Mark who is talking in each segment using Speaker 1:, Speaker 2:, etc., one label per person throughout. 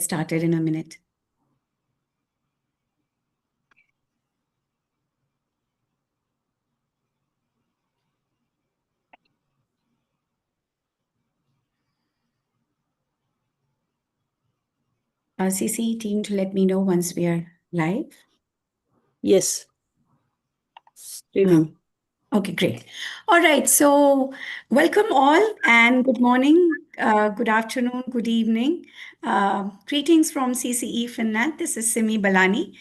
Speaker 1: started in a minute. CCE team to let me know once we are live.
Speaker 2: Yes. Streaming.
Speaker 1: Okay, great. All right, so welcome all and good morning, good afternoon, good evening. Greetings from CCE Finland. This is Simi Balani,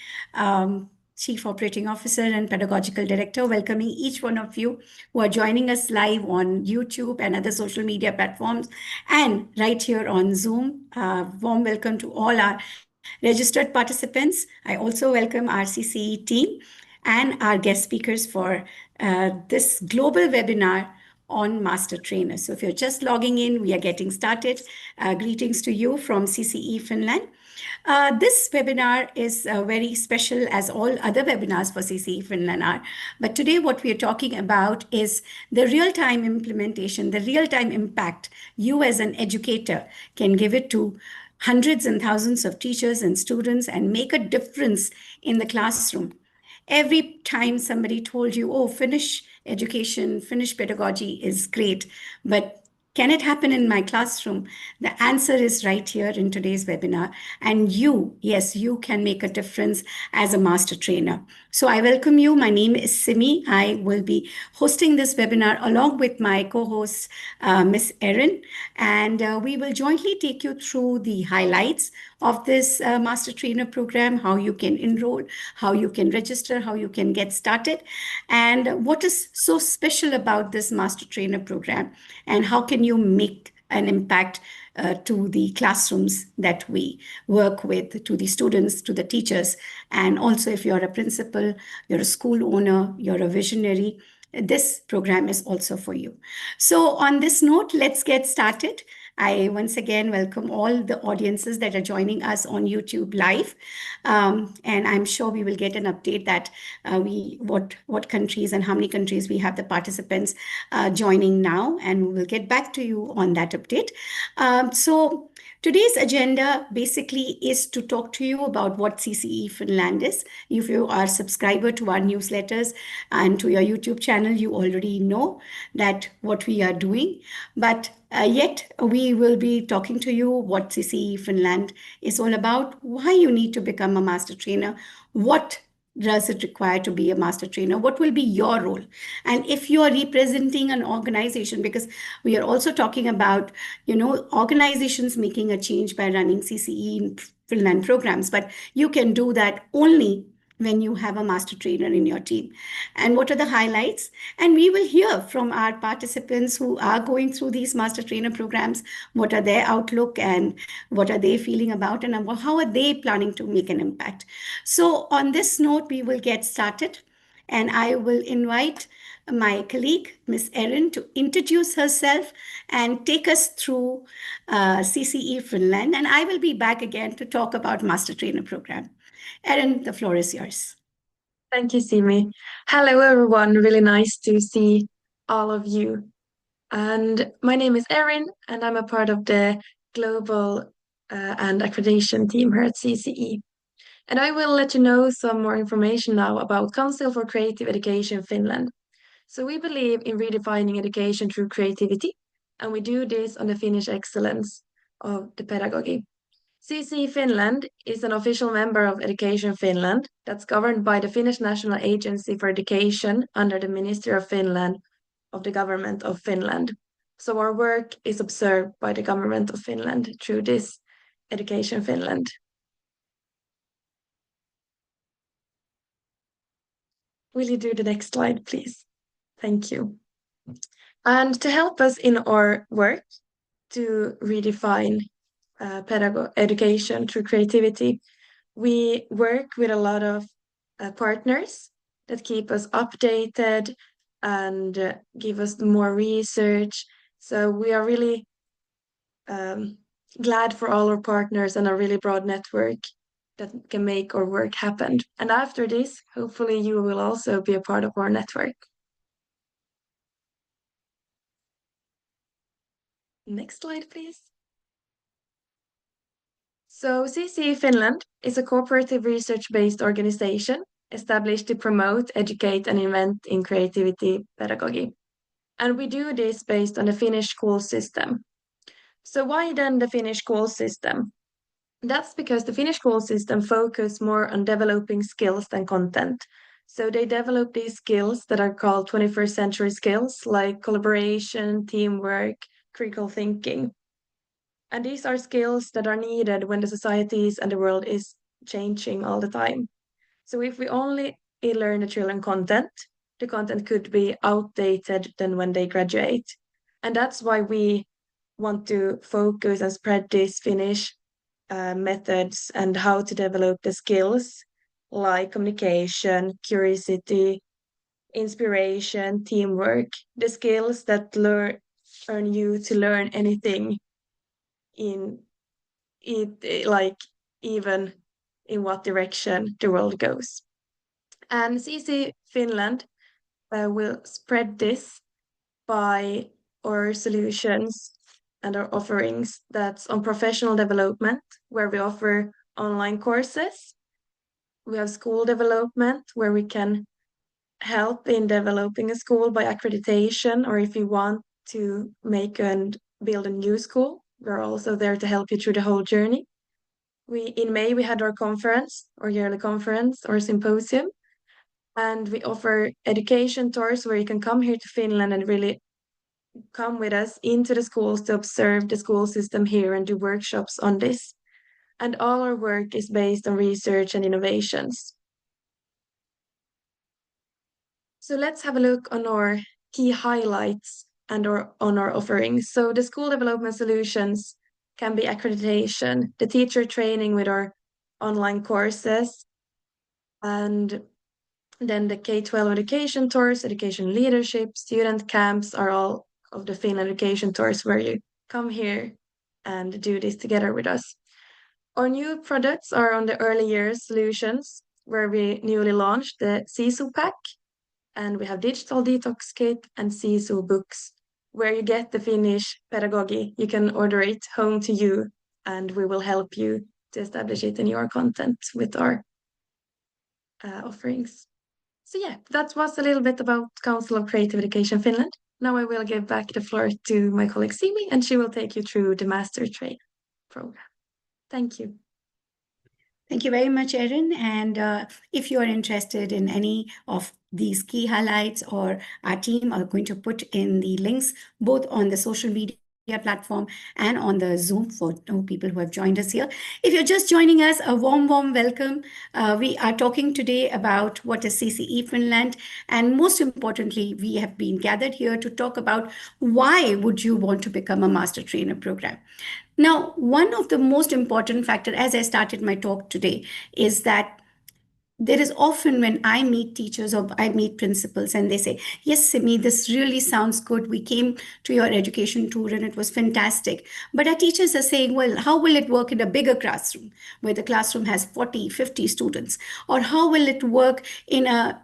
Speaker 1: Chief Operating Officer and Pedagogical Director, welcoming each one of you who are joining us live on YouTube and other social media platforms and right here on Zoom. Warm welcome to all our registered participants. I also welcome our CCE team and our guest speakers for this global webinar on Master Trainer. So if you're just logging in, we are getting started. Greetings to you from CCE Finland. This webinar is very special as all other webinars for CCE Finland are. But today what we are talking about is the real-time implementation, the real-time impact you as an educator can give it to hundreds and thousands of teachers and students and make a difference in the classroom. Every time somebody told you, oh, Finnish education, Finnish pedagogy is great, but can it happen in my classroom? The answer is right here in today's webinar. And you, yes, you can make a difference as a master trainer. So I welcome you. My name is Simi. I will be hosting this webinar along with my co-host, Miss Erin. And we will jointly take you through the highlights of this master trainer program, how you can enroll, how you can register, how you can get started, and what is so special about this master trainer program, and how can you make an impact to the classrooms that we work with, to the students, to the teachers. And also if you're a principal, you're a school owner, you're a visionary, this program is also for you. So on this note, let's get started. I once again welcome all the audiences that are joining us on YouTube live. And I'm sure we will get an update that what countries and how many countries we have the participants joining now, and we will get back to you on that update. So today's agenda basically is to talk to you about what CCE Finland is. If you are a subscriber to our newsletters and to your YouTube channel, you already know that what we are doing. But yet we will be talking to you what CCE Finland is all about, why you need to become a master trainer, what does it require to be a master trainer, what will be your role, and if you are representing an organization, because we are also talking about, organizations making a change by running CCE in Finland programs, but you can do that only when you have a master trainer in your team. And what are the highlights? And we will hear from our participants who are going through these master trainer programs, what are their outlook and what are they feeling about, and how are they planning to make an impact. So on this note, we will get started, and I will invite my colleague, Miss Erin, to introduce herself and take us through CCE Finland. And I will be back again to talk about Master Trainer Program. Erin, the floor is yours.
Speaker 3: Thank you, Simi. Hello, everyone. Really nice to see all of you. And my name is Erin, and I'm a part of the global and accreditation team here at CCE. And I will let you know some more information now about Council for Creative Education Finland. So we believe in redefining education through creativity, and we do this on the Finnish excellence of the pedagogy. CCE Finland is an official member of Education Finland that's governed by the Finnish National Agency for Education under the Ministry of Finland of the Government of Finland. So our work is observed by the Government of Finland through this Education Finland. Will you do the next slide, please? Thank you. And to help us in our work to redefine education through creativity, we work with a lot of partners that keep us updated and give us more research. So we are really glad for all our partners and a really broad network that can make our work happen. And after this, hopefully you will also be a part of our network. Next slide, please. So, CCE Finland is a cooperative research-based organization established to promote, educate, and invent in creativity pedagogy. And we do this based on the Finnish school system. So, why then the Finnish school system? That's because the Finnish school system focus more on developing skills than content. So they develop these skills that are called 21st century skills like collaboration, teamwork, critical thinking. And these are skills that are needed when the societies and the world is changing all the time. So if we only learn the children content, the content could be outdated than when they graduate. And that's why we want to focus and spread these Finnish methods and how to develop the skills like communication, curiosity, inspiration, teamwork, the skills that earn you to learn anything in it, like even in what direction the world goes. And CC Finland will spread this by our solutions and our offerings that's on professional development, where we offer online courses. We have school development, where we can help in developing a school by accreditation, or if you want to make and build a new school, we're also there to help you through the whole journey. In May we had our conference, or yearly conference, or symposium, and we offer education tours where you can come here to Finland and really come with us into the schools to observe the school system here and do workshops on this. And all our work is based on research and innovations. So let's have a look on our key highlights and on our offerings. So the school development solutions can be accreditation, the teacher training with our online courses, and then the K-12 education tours, education leadership, student camps are all of the Finland education tours where you come here and do this together with us. Our new products are on the early years solutions, where we newly launched the SISU pack, and we have digital detox kit and SISU books, where you get the Finnish pedagogy. You can order it home to you, and we will help you to establish it in your content with our offerings. So yeah, that was a little bit about Council of Creative Education Finland. Now I will give back the floor to my colleague Simi, and she will take you through the Master Train program. Thank you.
Speaker 1: Thank you very much, Erin. And if you are interested in any of these key highlights, or our team are going to put in the links both on the social media platform and on the Zoom for people who have joined us here. If you're just joining us, a warm welcome. We are talking today about what is CCE Finland, and most importantly, we have been gathered here to talk about why would you want to become a master trainer program. Now, one of the most important factor, as I started my talk today, is that there is often when I meet teachers or I meet principals and they say, yes, Simi, this really sounds good. We came to your education tour and it was fantastic. But our teachers are saying, well, how will it work in a bigger classroom where the classroom has 40, 50 students? Or how will it work in a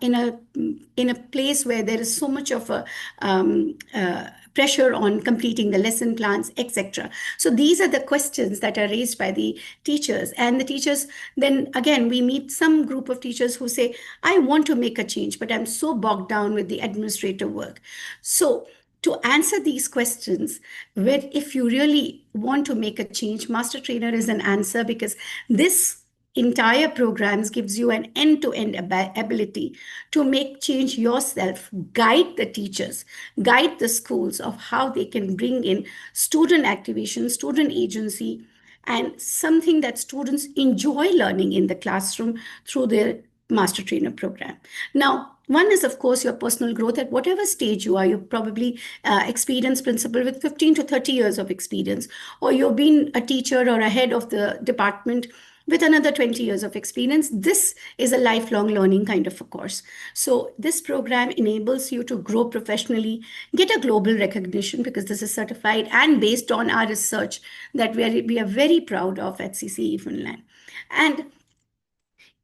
Speaker 1: place where there is so much of a pressure on completing the lesson plans, etc. So these are the questions that are raised by the teachers. And the teachers, then again, we meet some group of teachers who say, I want to make a change, but I'm so bogged down with the administrative work. So to answer these questions, where if you really want to make a change, Master Trainer is an answer, because this entire programs gives you an end-to-end ability to make change yourself, guide the teachers, guide the schools of how they can bring in student activation, student agency, and something that students enjoy learning in the classroom through their master trainer program. Now, one is, of course, your personal growth at whatever stage you are. You're probably experienced principal with 15 to 30 years of experience, or you've been a teacher or a head of the department with another 20 years of experience. This is a lifelong learning kind of a course. So this program enables you to grow professionally, get a global recognition, because this is certified and based on our research that we are very proud of at CCE Finland. And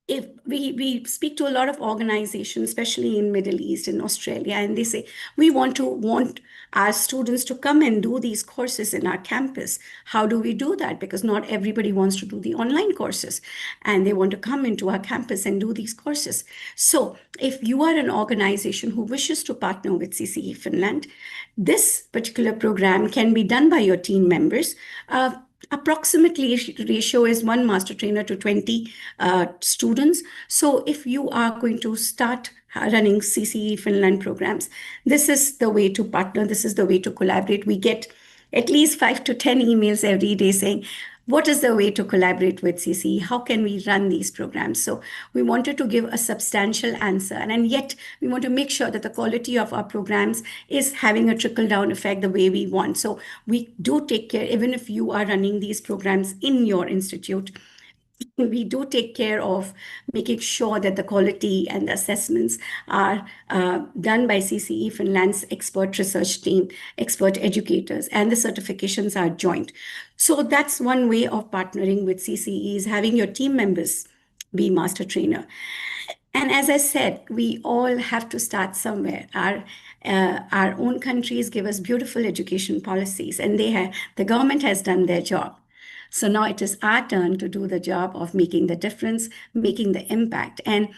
Speaker 1: if we speak to a lot of organizations, especially in Middle East and Australia, and they say we want our students to come and do these courses in our campus. How do we do that? Because not everybody wants to do the online courses, and they want to come into our campus and do these courses. So if you are an organization who wishes to partner with CCE Finland, this particular program can be done by your team members. Approximately ratio is one master trainer to 20 students. So if you are going to start running CCE Finland programs, this is the way to partner. This is the way to collaborate. We get at least 5 to 10 emails every day saying, what is the way to collaborate with CCE? How can we run these programs? So we wanted to give a substantial answer, and yet we want to make sure that the quality of our programs is having a trickle-down effect the way we want. So we do take care, even if you are running these programs in your institute, we do take care of making sure that the quality and the assessments are done by CCE Finland's expert research team, expert educators, and the certifications are joint. So that's one way of partnering with CCE, is having your team members be master trainer. And as I said, we all have to start somewhere. Our own countries give us beautiful education policies, and the government has done their job. So now it is our turn to do the job of making the difference, making the impact. And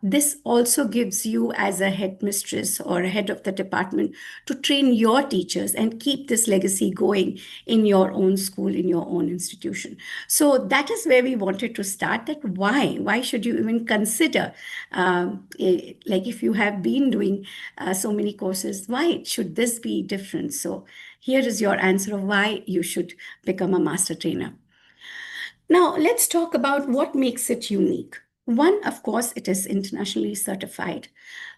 Speaker 1: this also gives you, as a headmistress or a head of the department, to train your teachers and keep this legacy going in your own school, in your own institution. So that is where we wanted to start. That why should you even consider, like if you have been doing so many courses, why should this be different? So here is your answer of why you should become a master trainer. Now, let's talk about what makes it unique. One, of course, it is internationally certified.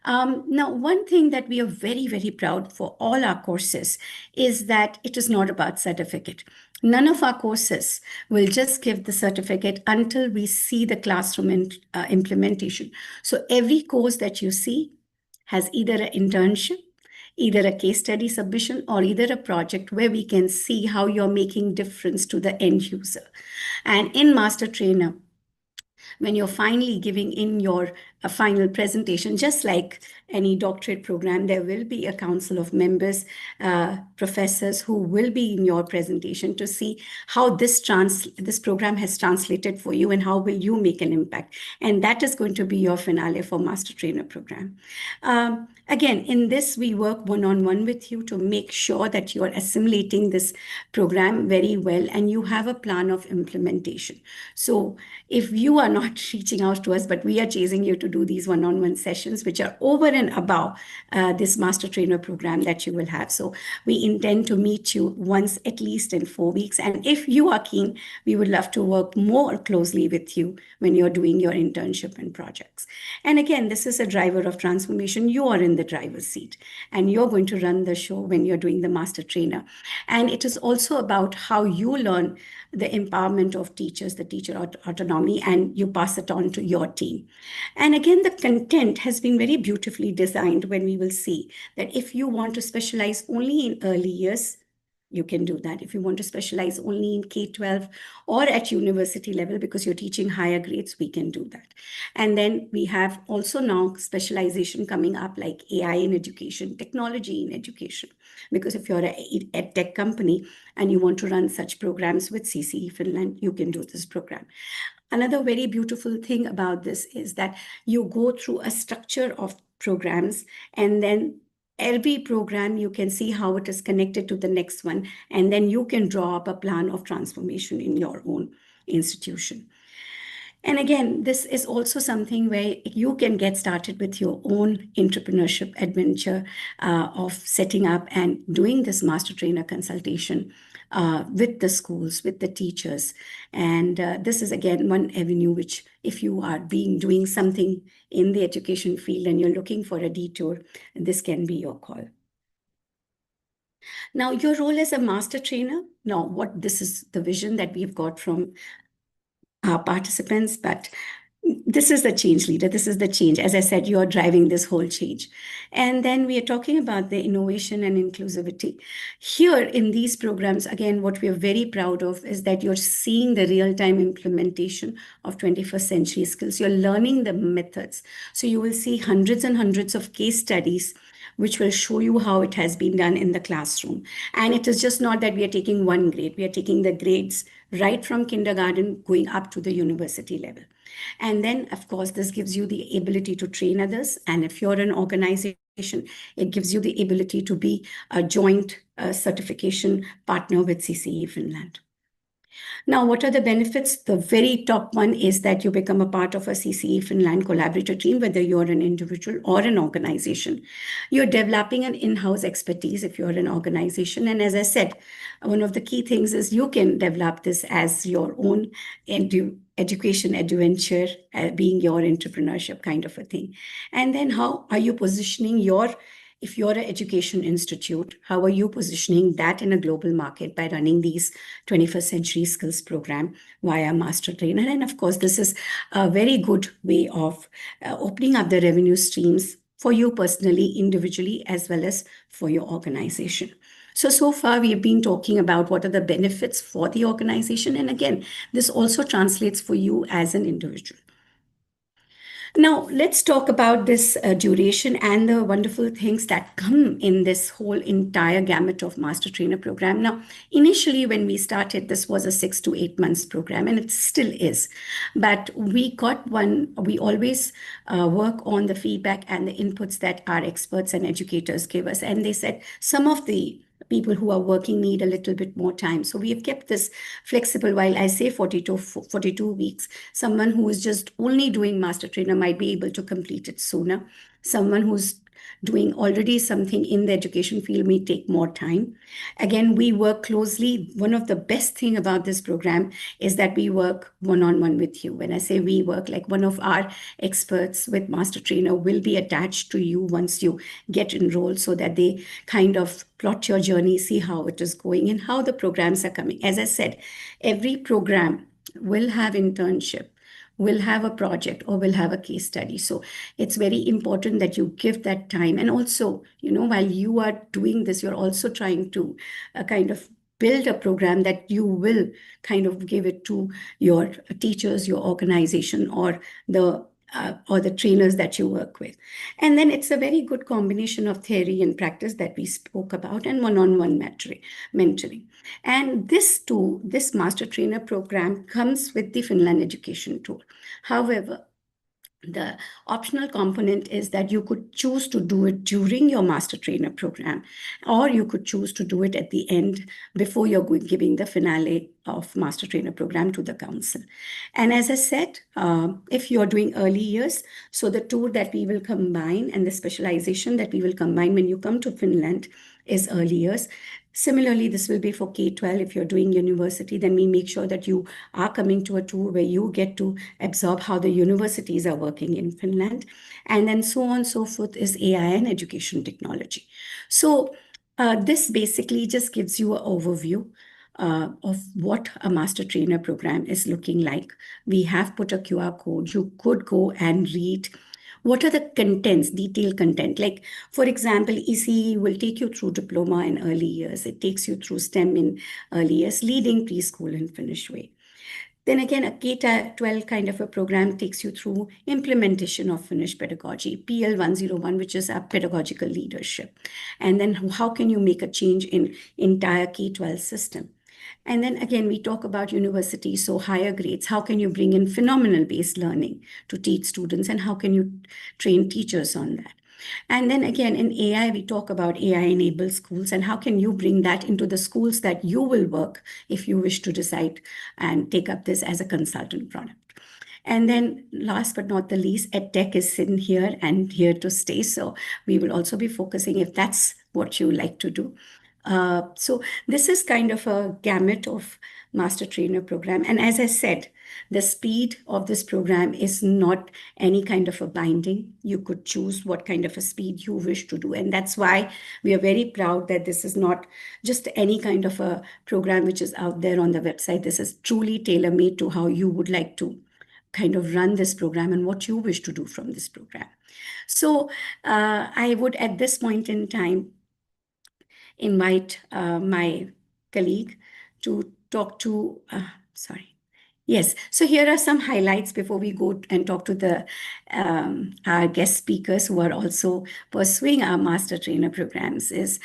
Speaker 1: Now, one thing that we are very, very proud for all our courses is that it is not about certificate. None of our courses will just give the certificate until we see the classroom implementation. So every course that you see has either an internship, either a case study submission, or either a project where we can see how you're making difference to the end user. And in Master Trainer, when you're finally giving in your final presentation, just like any doctorate program, there will be a council of members, professors who will be in your presentation to see how this program has translated for you and how will you make an impact. And that is going to be your finale for Master Trainer program. Again, in this, we work one-on-one with you to make sure that you are assimilating this program very well and you have a plan of implementation. So if you are not reaching out to us, but we are chasing you to do these one-on-one sessions, which are over and above this Master Trainer program that you will have. So we intend to meet you once at least in 4 weeks. And if you are keen, we would love to work more closely with you when you're doing your internship and projects. And again, this is a driver of transformation. You are in the driver's seat and you're going to run the show when you're doing the Master Trainer. And it is also about how you learn the empowerment of teachers, the teacher autonomy, and you pass it on to your team. And again, the content has been very beautifully designed when we will see that if you want to specialize only in early years, you can do that. If you want to specialize only in K-12 or at university level because you're teaching higher grades, we can do that. And then we have also now specialization coming up like AI in education, technology in education. Because if you're a tech company and you want to run such programs with CCE Finland, you can do this program. Another very beautiful thing about this is that you go through a structure of programs and then every program, you can see how it is connected to the next one, and then you can draw up a plan of transformation in your own institution. And again, this is also something where you can get started with your own entrepreneurship adventure of setting up and doing this master trainer consultation with the schools, with the teachers. And this is, again, one avenue which, if you are doing something in the education field and you're looking for a detour, this can be your call. Now, your role as a master trainer, this is the vision that we've got from our participants, but This is the change leader. This is the change. As I said, you're driving this whole change. And then we are talking about the innovation and inclusivity. Here in these programs, again, what we are very proud of is that you're seeing the real-time implementation of 21st century skills. You're learning the methods. So you will see hundreds and hundreds of case studies which will show you how it has been done in the classroom. And it is just not that we are taking one grade, we are taking the grades right from kindergarten going up to the university level. And then, of course, this gives you the ability to train others. And if you're an organization, it gives you the ability to be a joint certification partner with CCE Finland. Now, what are the benefits? The very top one is that you become a part of a CCE Finland collaborator team, whether you're an individual or an organization. You're developing an in-house expertise if you're an organization. And as I said, one of the key things is you can develop this as your own education adventure, being your entrepreneurship kind of a thing. And then how are you positioning if you're an education institute, how are you positioning that in a global market by running these 21st century skills program via master trainer? And of course, this is a very good way of opening up the revenue streams for you personally, individually, as well as for your organization. So far we have been talking about what are the benefits for the organization. And again, this also translates for you as an individual. Now, let's talk about this duration and the wonderful things that come in this whole entire gamut of master trainer program. Now, initially, when we started, this was a 6 to 8 months program, and it still is. But we always work on the feedback and the inputs that our experts and educators give us. And they said some of the people who are working need a little bit more time. So we have kept this flexible. While I say 42 weeks, someone who is just only doing master trainer might be able to complete it sooner. Someone who's doing already something in the education field may take more time. Again, we work closely. One of the best thing about this program is that we work one-on-one with you. When I say we work, like one of our experts with master trainer will be attached to you once you get enrolled, so that they kind of plot your journey, see how it is going and how the programs are coming. As I said, every program will have internship, will have a project, or will have a case study. So it's very important that you give that time. And also, while you are doing this, you're also trying to kind of build a program that you will kind of give it to your teachers, your organization, or the trainers that you work with. And then it's a very good combination of theory and practice that we spoke about, and one-on-one mentoring. And this master trainer program comes with the Finland Education Tour. However, the optional component is that you could choose to do it during your master trainer program, or you could choose to do it at the end before you're giving the finale of master trainer program to the council. And as I said, if you're doing early years, so the tour that we will combine and the specialization that we will combine when you come to Finland is early years. Similarly, this will be for K-12. If you're doing university, then we make sure that you are coming to a tour where you get to absorb how the universities are working in Finland. And then so on and so forth is AI and education technology. So this basically just gives you an overview of what a master trainer program is looking like. We have put a QR code. You could go and read what are the contents, detailed content. Like, for example, ECE will take you through diploma in early years. It takes you through STEM in early years, leading preschool in Finnish way. Then again, a K-12 kind of a program takes you through implementation of Finnish pedagogy, PL101, which is our pedagogical leadership. And then how can you make a change in entire K-12 system? And then again, we talk about universities, so higher grades. How can you bring in phenomenal-based learning to teach students, and how can you train teachers on that? And then again, in AI, we talk about AI-enabled schools, and how can you bring that into the schools that you will work if you wish to decide and take up this as a consultant product. And then last but not the least, EdTech is in here and here to stay. So we will also be focusing if that's what you like to do. So this is kind of a gamut of master trainer program. And as I said, the speed of this program is not any kind of a binding. You could choose what kind of a speed you wish to do. And that's why we are very proud that this is not just any kind of a program which is out there on the website. This is truly tailor-made to how you would like to kind of run this program and what you wish to do from this program. So I would, at this point in time, invite my colleague to talk to, sorry. Yes, so here are some highlights before we go and talk to the our guest speakers who are also pursuing our master trainer programs. Is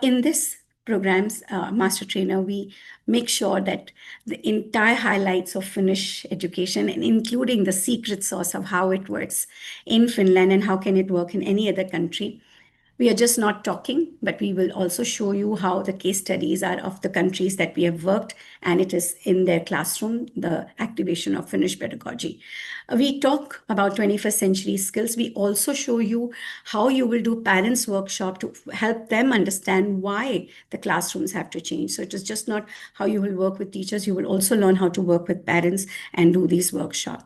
Speaker 1: in this programs, master trainer, we make sure that the entire highlights of Finnish education and including the secret sauce of how it works in Finland and how can it work in any other country. We are just not talking, but we will also show you how the case studies are of the countries that we have worked, and it is in their classroom, the activation of Finnish pedagogy. We talk about 21st century skills. We also show you how you will do parents workshop to help them understand why the classrooms have to change. So it is just not how you will work with teachers, you will also learn how to work with parents and do these workshops.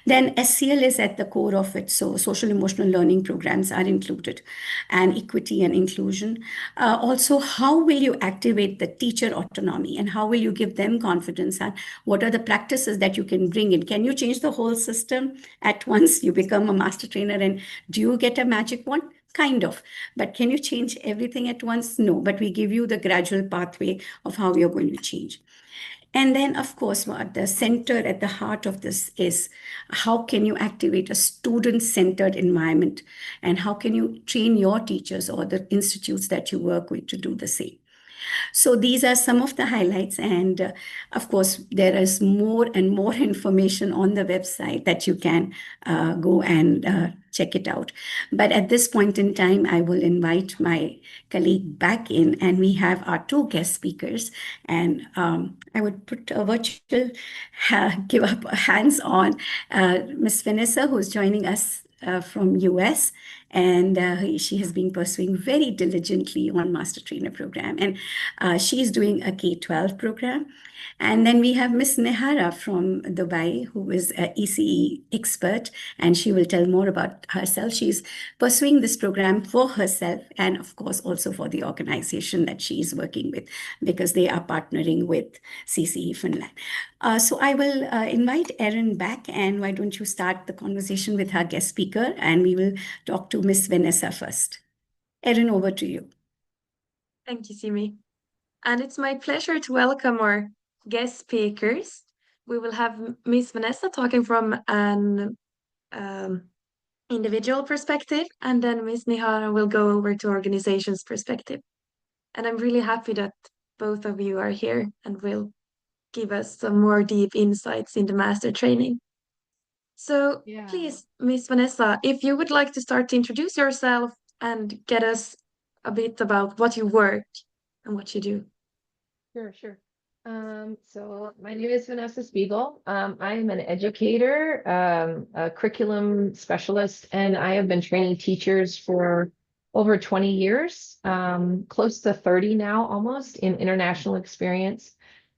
Speaker 1: Then SCL is at the core of it. So social emotional learning programs are included, and equity and inclusion. Also, how will you activate the teacher autonomy and how will you give them confidence, and what are the practices that you can bring in? Can you change the whole system at once? You become a master trainer and do you get a magic wand? Kind of. But can you change everything at once? No. But we give you the gradual pathway of how you're going to change. And then, of course, what the center at the heart of this is how can you activate a student-centered environment, and how can you train your teachers or the institutes that you work with to do the same. So these are some of the highlights. And of course, there is more and more information on the website that you can go and check it out. But at this point in time, I will invite my colleague back in, and we have our two guest speakers. And I would put a virtual give up hands on Miss Vanessa, who's joining us from US, and she has been pursuing very diligently on master trainer program, and she is doing a K-12 program. And then we have Miss Nehara from Dubai, who is an ECE expert, and she will tell more about herself. She's pursuing this program for herself and, of course, also for the organization that she is working with, because they are partnering with CCE Finland. So I will invite Erin back, and why don't you start the conversation with our guest speaker, and we will talk to Miss Vanessa first. Erin, over to you.
Speaker 3: Thank you, Simi. And it's my pleasure to welcome our guest speakers. We will have Miss Vanessa talking from an individual perspective, and then Miss Nihara will go over to organization's perspective. And I'm really happy that both of you are here and will give us some more deep insights in the master training. So please, Miss Vanessa, if you would like to start to introduce yourself and get us a bit about what you work and what you do.
Speaker 4: Sure. So my name is Vanessa Spiegel. I am an educator, a curriculum specialist, and I have been training teachers for over 20 years, close to 30 now, almost in international experience.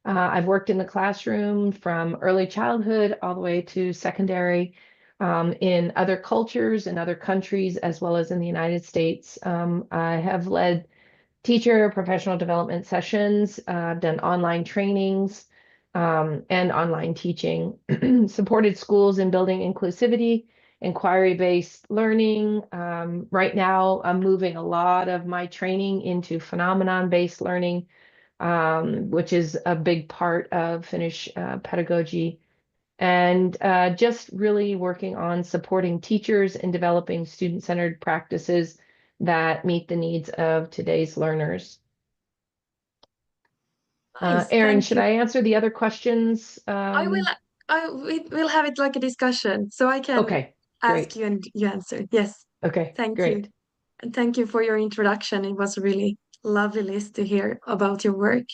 Speaker 4: I've worked in the classroom from early childhood all the way to secondary, in other cultures and other countries, as well as in the United States. I have led teacher professional development sessions, done online trainings, and online teaching, supported schools in building inclusivity, inquiry-based learning. Right now, I'm moving a lot of my training into phenomenon-based learning, which is a big part of Finnish pedagogy. And just really working on supporting teachers and developing student-centered practices that meet the needs of today's learners.
Speaker 3: Nice,
Speaker 4: Erin,
Speaker 3: thank
Speaker 4: should
Speaker 3: you.
Speaker 4: I answer the other questions?
Speaker 3: We'll have it like a discussion, so I can
Speaker 4: Okay,
Speaker 3: ask
Speaker 4: great.
Speaker 3: you and you answer. Yes,
Speaker 4: Okay,
Speaker 3: thank you.
Speaker 4: great.
Speaker 3: And thank you for your introduction. It was really lovely list to hear about your work.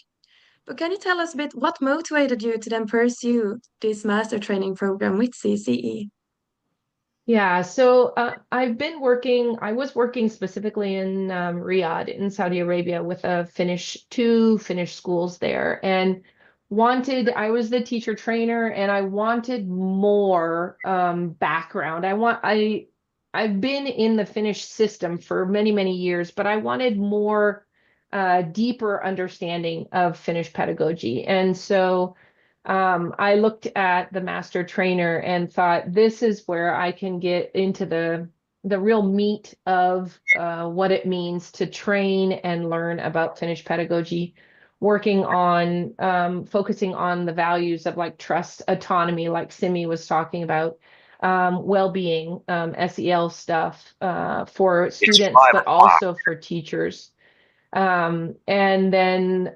Speaker 3: But can you tell us a bit what motivated you to then pursue this master training program with CCE?
Speaker 4: Yeah, so I was working specifically in Riyadh in Saudi Arabia with two Finnish schools there, and I was the teacher trainer, and I wanted more background. I've been in the Finnish system for many, many years, but I wanted more deeper understanding of Finnish pedagogy. And so I looked at the master trainer and thought, this is where I can get into the real meat of what it means to train and learn about Finnish pedagogy, working on focusing on the values of like trust, autonomy, like Simi was talking about, well-being, SEL stuff for students, but also for teachers. And then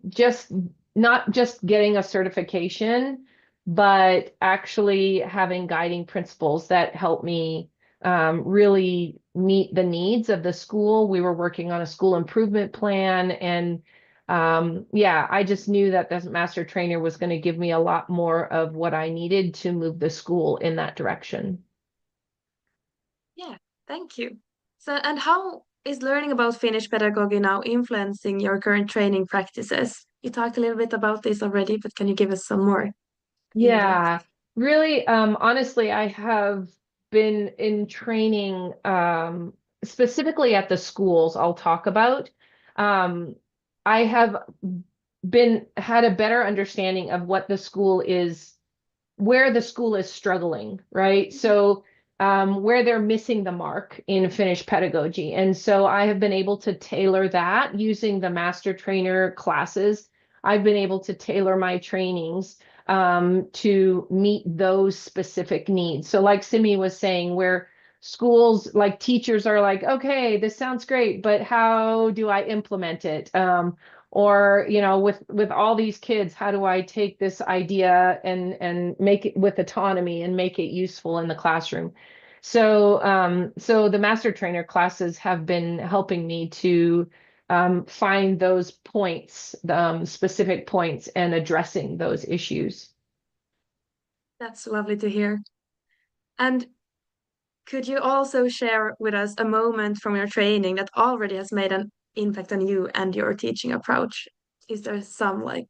Speaker 4: just not just getting a certification, but actually having guiding principles that help me really meet the needs of the school. We were working on a school improvement plan, and yeah, I just knew that the master trainer was going to give me a lot more of what I needed to move the school in that direction.
Speaker 3: Yeah, thank you. So, and how is learning about Finnish pedagogy now influencing your current training practices? You talked a little bit about this already, but can you give us some more in-depth?
Speaker 4: Yeah, really, honestly, I have been in training specifically at the schools I'll talk about. Um, I have been had a better understanding of what the school is, where the school is struggling, right? So where they're missing the mark in Finnish pedagogy. And so I have been able to tailor that using the master trainer classes. I've been able to tailor my trainings to meet those specific needs. So like Simi was saying, where schools, like teachers are like, okay, this sounds great, but how do I implement it? Or with all these kids, how do I take this idea and make it with autonomy and make it useful in the classroom? So the master trainer classes have been helping me to find those points, specific points, and addressing those issues.
Speaker 3: That's lovely to hear. And could you also share with us a moment from your training that already has made an impact on you and your teaching approach? Is there some like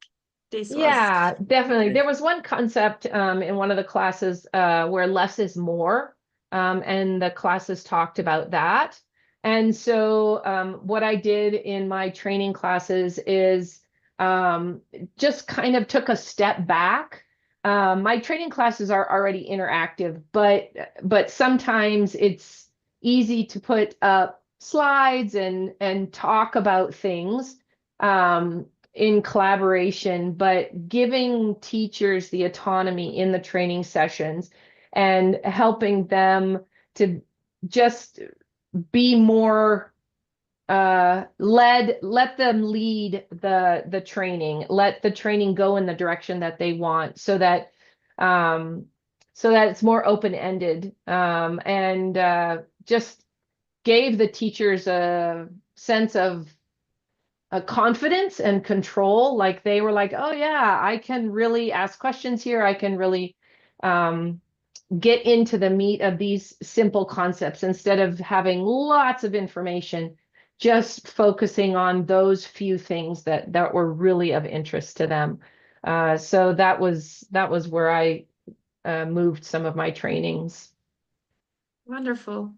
Speaker 3: this was
Speaker 4: Yeah, definitely.
Speaker 3: good?
Speaker 4: There was one concept in one of the classes where less is more, and the classes talked about that. And so what I did in my training classes is um, just kind of took a step back. My training classes are already interactive, but sometimes it's easy to put up slides and talk about things. In collaboration, but giving teachers the autonomy in the training sessions and helping them to just be more let them lead the training, let the training go in the direction that they want, um, so that it's more open-ended, and just gave the teachers a sense of a confidence and control. Like they were like, oh yeah, I can really ask questions here. I can really um, get into the meat of these simple concepts instead of having lots of information, just focusing on those few things that were really of interest to them. So that was where I moved some of my trainings.
Speaker 3: Wonderful.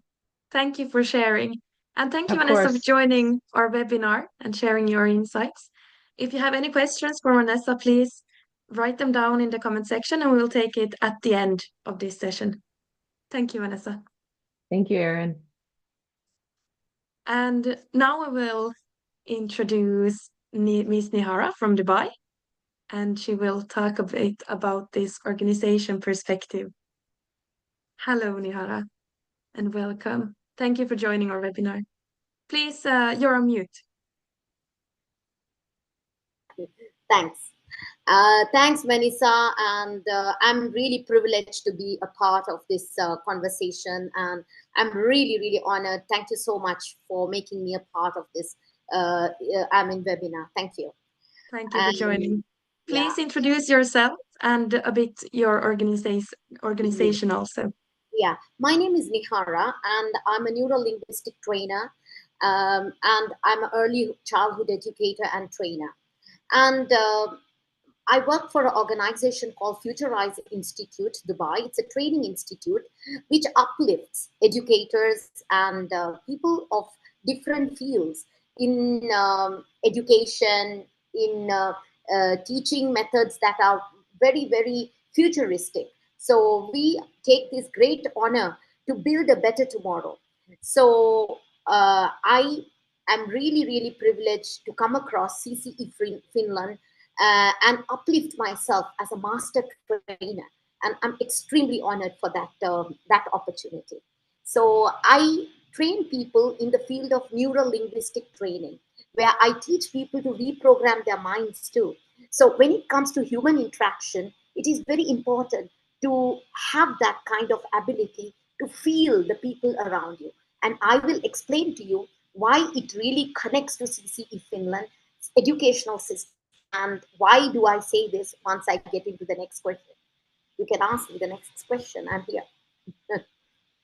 Speaker 3: Thank you for sharing. And thank you,
Speaker 4: Of
Speaker 3: Vanessa, for
Speaker 4: course.
Speaker 3: joining our webinar and sharing your insights. If you have any questions for Vanessa, please write them down in the comment section and we'll take it at the end of this session. Thank you, Vanessa.
Speaker 4: Thank you, Erin.
Speaker 3: And now we will introduce Miss Nihara from Dubai, and she will talk a bit about this organization perspective. Hello, Nihara, and welcome. Thank you for joining our webinar. Please, you're on mute.
Speaker 5: Thanks. Thanks, Vanessa. And I'm really privileged to be a part of this conversation. And I'm really, really honored. Thank you so much for making me a part of this webinar. Thank you.
Speaker 3: Thank you for joining. Please
Speaker 5: Yeah.
Speaker 3: introduce yourself and a bit your organization also.
Speaker 5: Yeah, my name is Nihara, and I'm a neuro-linguistic trainer, and I'm an early childhood educator and trainer. And I work for an organization called Futurize Institute, Dubai. It's a training institute which uplifts educators and people of different fields in education, in teaching methods that are very, very futuristic. So we take this great honor to build a better tomorrow. So I am really, really privileged to come across CCE Finland and uplift myself as a master trainer. And I'm extremely honored for that opportunity. So I train people in the field of neuro linguistic training, where I teach people to reprogram their minds too. So when it comes to human interaction, it is very important to have that kind of ability to feel the people around you. And I will explain to you why it really connects to CCE Finland's educational system, and why do I say this once I get into the next question. You can ask me the next question. I'm here.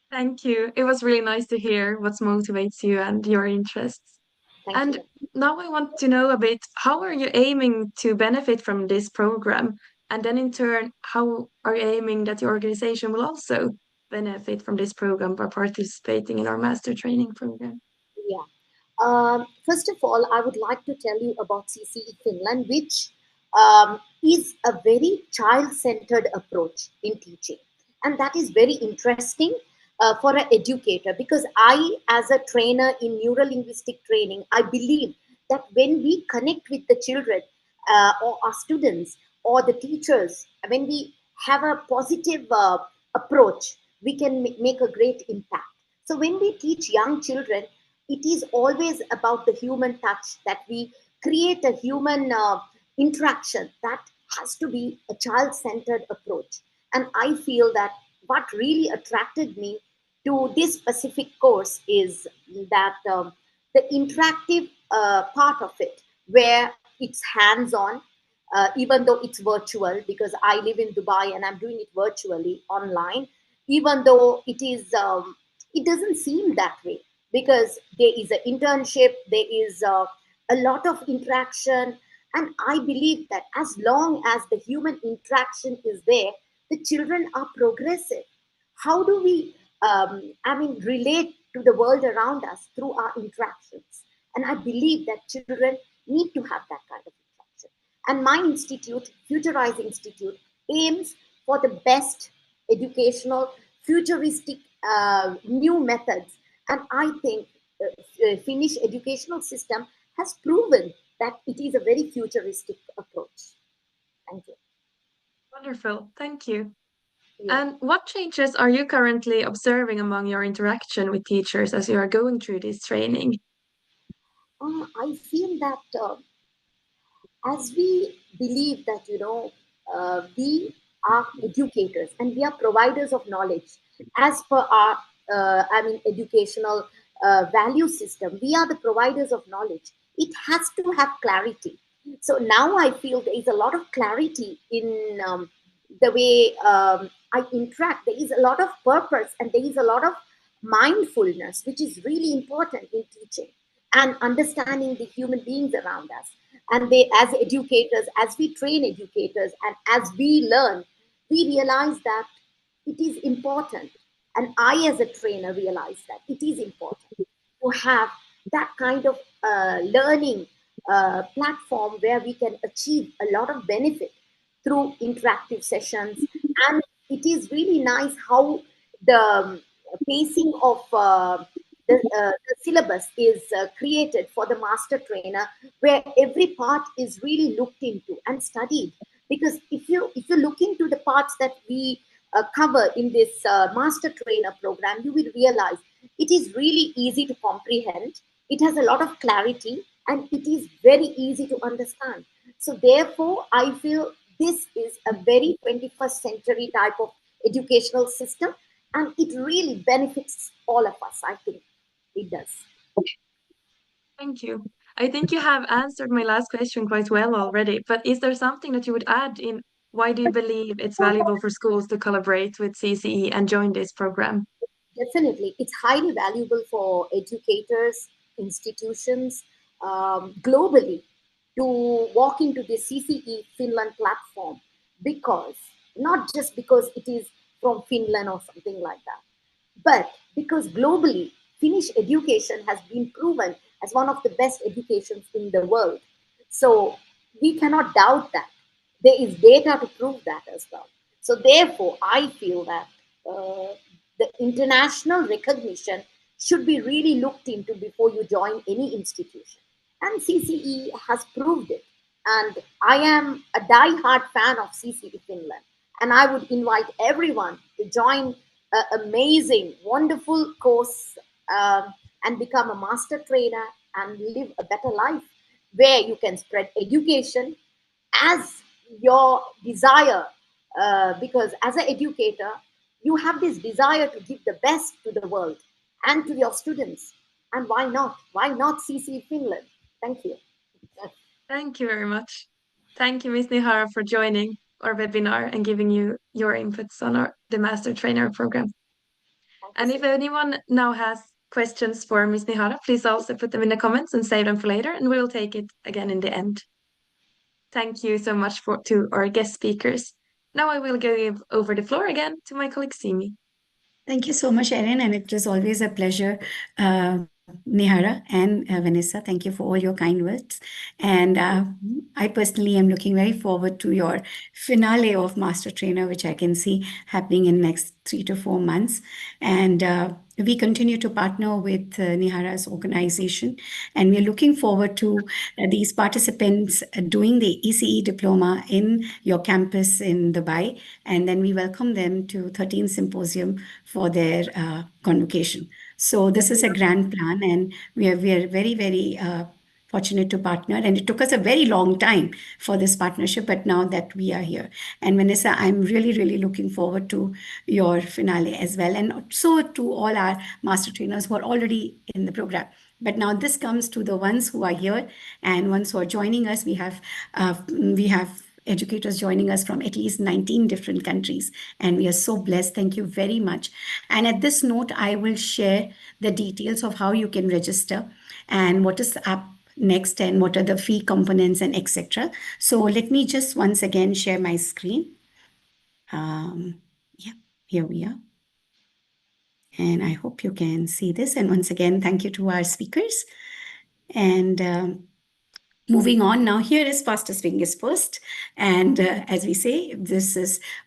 Speaker 3: Thank you. It was really nice to hear what motivates you and your interests.
Speaker 5: Thank
Speaker 3: And
Speaker 5: you.
Speaker 3: now I want to know a bit, how are you aiming to benefit from this program? And then in turn, how are you aiming that your organization will also benefit from this program by participating in our master training program?
Speaker 5: Yeah. First of all, I would like to tell you about CCE Finland, which is a very child centered approach in teaching. And that is very interesting for an educator, because I, as a trainer in neurolinguistic training, I believe that when we connect with the children or our students or the teachers, when we have a positive approach, we can make a great impact. So when we teach young children, it is always about the human touch, that we create a human interaction that has to be a child centered approach. And I feel that what really attracted me to this specific course is that the interactive part of it, where it's hands on, even though it's virtual, because I live in Dubai and I'm doing it virtually online, even though it doesn't seem that way, because there is an internship, there is a lot of interaction. And I believe that as long as the human interaction is there, the children are progressive. How do we, relate to the world around us through our interactions? And I believe that children need to have that kind of interaction. And my institute, Futurize Institute, aims for the best educational, futuristic, new methods. And I think Finnish educational system has proven that it is a very futuristic approach. Thank you.
Speaker 3: Wonderful. Thank you.
Speaker 5: Yeah.
Speaker 3: And what changes are you currently observing among your interaction with teachers as you are going through this training?
Speaker 5: I feel that as we believe that, we are educators and we are providers of knowledge as per our educational value system. We are the providers of knowledge. It has to have clarity. So now I feel there is a lot of clarity in the way I interact. There is a lot of purpose and there is a lot of mindfulness, which is really important in teaching and understanding the human beings around us. And they, as educators, as we train educators and as we learn, we realize that it is important. And I, as a trainer, realize that it is important to have that kind of learning platform where we can achieve a lot of benefit through interactive sessions. And it is really nice how the pacing of the syllabus is created for the master trainer, where every part is really looked into and studied. Because if you look into the parts that we cover in this master trainer program, you will realize it is really easy to comprehend. It has a lot of clarity and it is very easy to understand. So therefore, I feel this is a very 21st century type of educational system, and it really benefits all of us. I think it does.
Speaker 3: Thank you. I think you have answered my last question quite well already, but is there something that you would add in why do you believe it's valuable for schools to collaborate with CCE and join this program?
Speaker 5: Definitely, it's highly valuable for educators, institutions, globally, to walk into the CCE Finland platform, because not just because it is from Finland or something like that, but because globally, Finnish education has been proven as one of the best educations in the world. So we cannot doubt that. there is data to prove that as well. So therefore, I feel that the international recognition should be really looked into before you join any institution. And CCE has proved it. And I am a die-hard fan of CCE Finland. And I would invite everyone to join an amazing, wonderful course, and become a master trainer and live a better life where you can spread education as your desire, because as an educator you have this desire to give the best to the world and to your students. And why not CC Finland? Thank you.
Speaker 3: Thank you very much. Thank you, Ms. Nihara, for joining our webinar and giving you your inputs on the Master Trainer program. And if anyone now has questions for Ms. Nihara, please also put them in the comments and save them for later, and we will take it again in the end. Thank you so much to our guest speakers. Now I will give over the floor again to my colleague Simi.
Speaker 1: Thank you so much, Erin, and it was always a pleasure, Nihara and Vanessa. Thank you for all your kind words. And I personally am looking very forward to your finale of Master Trainer, which I can see happening in next 3 to 4 months. And we continue to partner with Nihara's organization, and we're looking forward to these participants doing the ECE diploma in your campus in Dubai, and then we welcome them to 13th Symposium for their convocation. So this is a grand plan, and we are very, very fortunate to partner. And it took us a very long time for this partnership, but now that we are here. And Vanessa, I'm really, really looking forward to your finale as well. And so to all our master trainers who are already in the program. But now this comes to the ones who are here and ones who are joining us. We have educators joining us from at least 19 different countries, and we are so blessed. Thank you very much. And at this note, I will share the details of how you can register and what is up next and what are the fee components and etc. So let me just once again share my screen. Yeah, here we are. And I hope you can see this. And once again, thank you to our speakers. And moving on now, here is fastest fingers first. And as we say,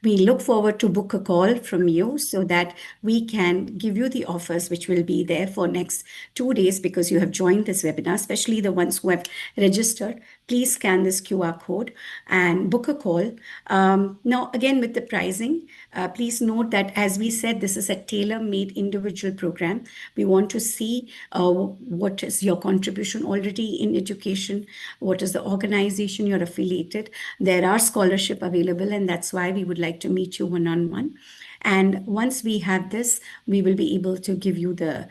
Speaker 1: we look forward to book a call from you so that we can give you the offers which will be there for next 2 days because you have joined this webinar, especially the ones who have registered. Please scan this QR code and book a call. Now, again, with the pricing, please note that as we said, this is a tailor-made individual program. We want to see what is your contribution already in education, what is the organization you're affiliated. There are scholarship available, and that's why we would like to meet you one-on-one. And once we have this, we will be able to give you the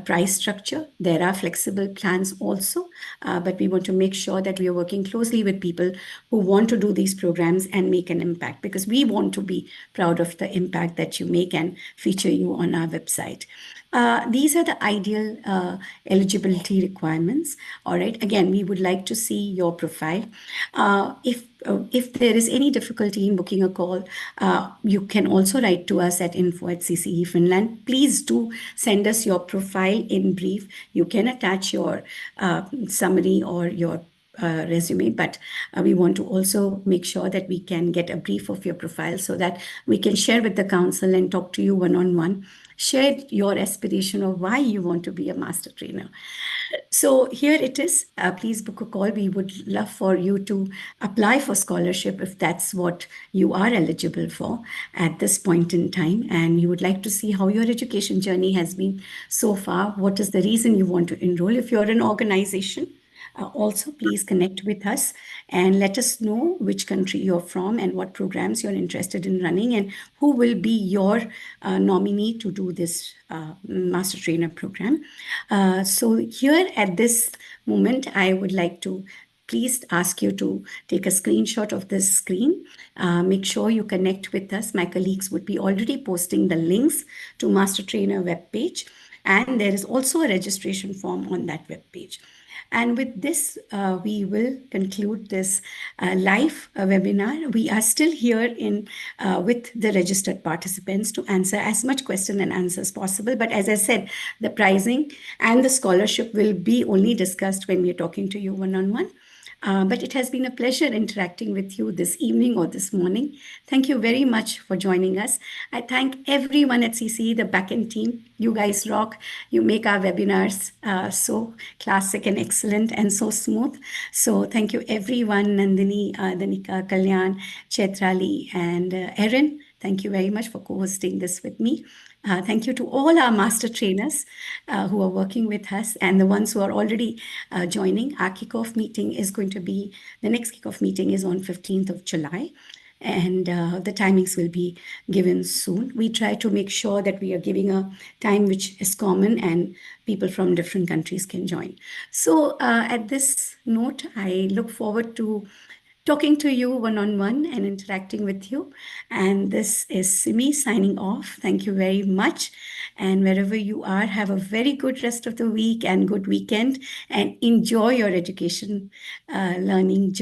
Speaker 1: price structure. There are flexible plans also, but we want to make sure that we are working closely with people who want to do these programs and make an impact, because we want to be proud of the impact that you make and feature you on our website. These are the ideal eligibility requirements. All right. Again, we would like to see your profile. If there is any difficulty in booking a call, you can also write to us at info@CCE Finland. Please do send us your profile in brief. You can attach your summary or your resume, but we want to also make sure that we can get a brief of your profile so that we can share with the council and talk to you one-on-one. Share your aspiration of why you want to be a master trainer. So here it is. Please book a call. We would love for you to apply for scholarship if that's what you are eligible for at this point in time. And you would like to see how your education journey has been so far. What is the reason you want to enroll? If you're an organization, also, please connect with us and let us know which country you're from and what programs you're interested in running and who will be your nominee to do this Master Trainer program. So here at this moment, I would like to please ask you to take a screenshot of this screen. Make sure you connect with us. My colleagues would be already posting the links to Master Trainer webpage, and there is also a registration form on that webpage. And with this, we will conclude this live webinar. We are still here with the registered participants to answer as much question and answer as possible. But as I said, the pricing and the scholarship will be only discussed when we are talking to you one-on-one. But it has been a pleasure interacting with you this evening or this morning. Thank you very much for joining us. I thank everyone at CCE, the backend team. You guys rock. You make our webinars so classic and excellent and so smooth. So thank you everyone, Nandini, Danika, Kalyan, Chetrali, and Erin. Thank you very much for co-hosting this with me. Thank you to all our master trainers who are working with us and the ones who are already joining. Our kickoff meeting is going to be, the next kickoff meeting is on 15th of July. And the timings will be given soon. We try to make sure that we are giving a time which is common and people from different countries can join. So at this note, I look forward to talking to you one-on-one and interacting with you. And this is Simi signing off. Thank you very much. And wherever you are, have a very good rest of the week and good weekend and enjoy your education learning journey.